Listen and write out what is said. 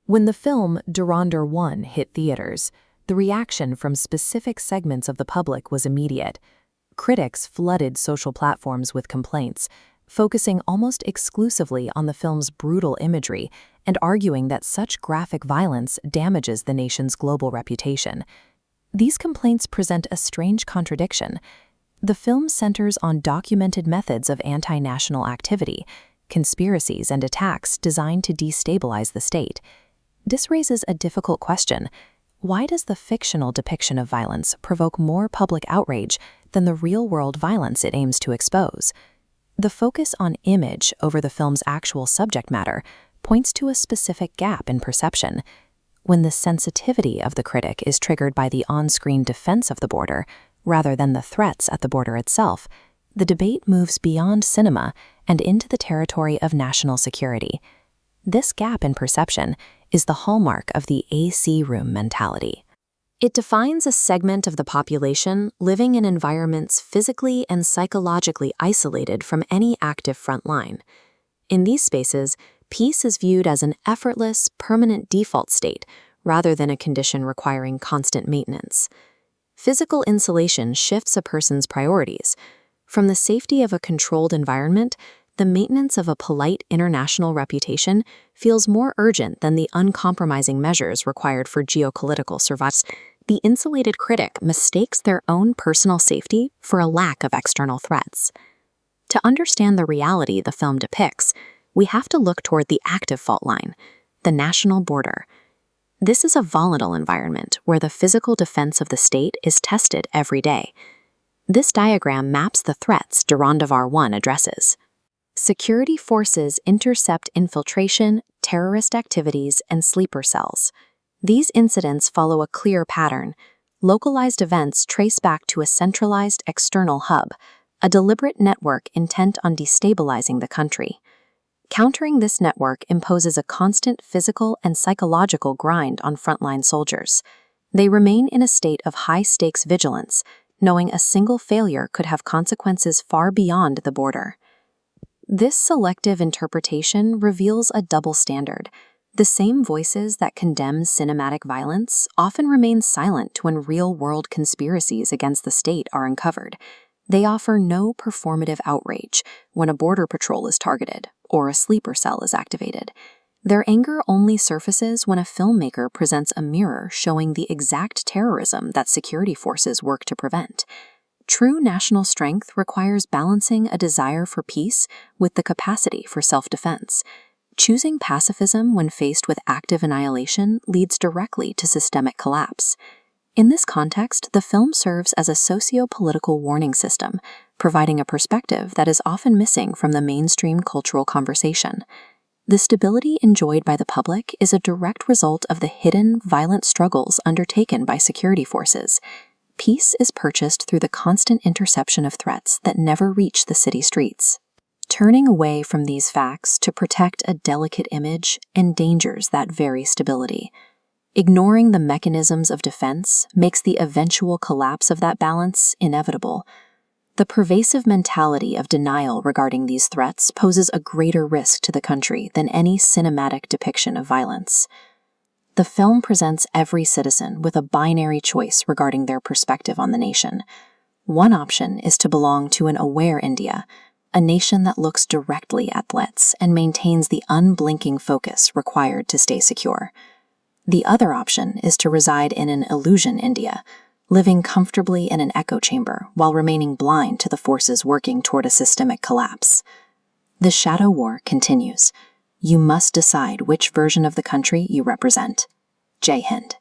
When the film Dhurandhar 1 hit theaters, the reaction from specific segments of the public was immediate. Critics flooded social platforms with complaints, focusing almost exclusively on the film's brutal imagery and arguing that such graphic violence damages the nation's global reputation. These complaints present a strange contradiction. The film centers on documented methods of anti-national activity, conspiracies and attacks designed to destabilize the state. This raises a difficult question. Why does the fictional depiction of violence provoke more public outrage than the real-world violence it aims to expose? The focus on image over the film's actual subject matter points to a specific gap in perception. When the sensitivity of the critic is triggered by the on-screen defense of the border, rather than the threats at the border itself, the debate moves beyond cinema and into the territory of national security. This gap in perception is the hallmark of the AC room mentality. It defines a segment of the population living in environments physically and psychologically isolated from any active front line. In these spaces, peace is viewed as an effortless, permanent default state rather than a condition requiring constant maintenance. Physical insulation shifts a person's priorities. From the safety of a controlled environment, the maintenance of a polite international reputation feels more urgent than the uncompromising measures required for geopolitical survival. The insulated critic mistakes their own personal safety for a lack of external threats. To understand the reality the film depicts, we have to look toward the active fault line, the national border. This is a volatile environment where the physical defense of the state is tested every day. This diagram maps the threats Dhurandhar 1 addresses. Security forces intercept infiltration, terrorist activities, and sleeper cells. These incidents follow a clear pattern. Localized events trace back to a centralized external hub, a deliberate network intent on destabilizing the country. Countering this network imposes a constant physical and psychological grind on frontline soldiers. They remain in a state of high-stakes vigilance, knowing a single failure could have consequences far beyond the border. This selective interpretation reveals a double standard. The same voices that condemn cinematic violence often remain silent when real-world conspiracies against the state are uncovered. They offer no performative outrage when a border patrol is targeted or a sleeper cell is activated. Their anger only surfaces when a filmmaker presents a mirror showing the exact terrorism that security forces work to prevent. True national strength requires balancing a desire for peace with the capacity for self-defense. Choosing pacifism when faced with active annihilation leads directly to systemic collapse. In this context, the film serves as a socio-political warning system, providing a perspective that is often missing from the mainstream cultural conversation. The stability enjoyed by the public is a direct result of the hidden, violent struggles undertaken by security forces. Peace is purchased through the constant interception of threats that never reach the city streets. Turning away from these facts to protect a delicate image endangers that very stability. Ignoring the mechanisms of defense makes the eventual collapse of that balance inevitable. The pervasive mentality of denial regarding these threats poses a greater risk to the country than any cinematic depiction of violence. The film presents every citizen with a binary choice regarding their perspective on the nation. One option is to belong to an aware India, a nation that looks directly at threats and maintains the unblinking focus required to stay secure. The other option is to reside in an illusion India, living comfortably in an echo chamber while remaining blind to the forces working toward a systemic collapse. The shadow war continues. You must decide which version of the country you represent. Jai Hind.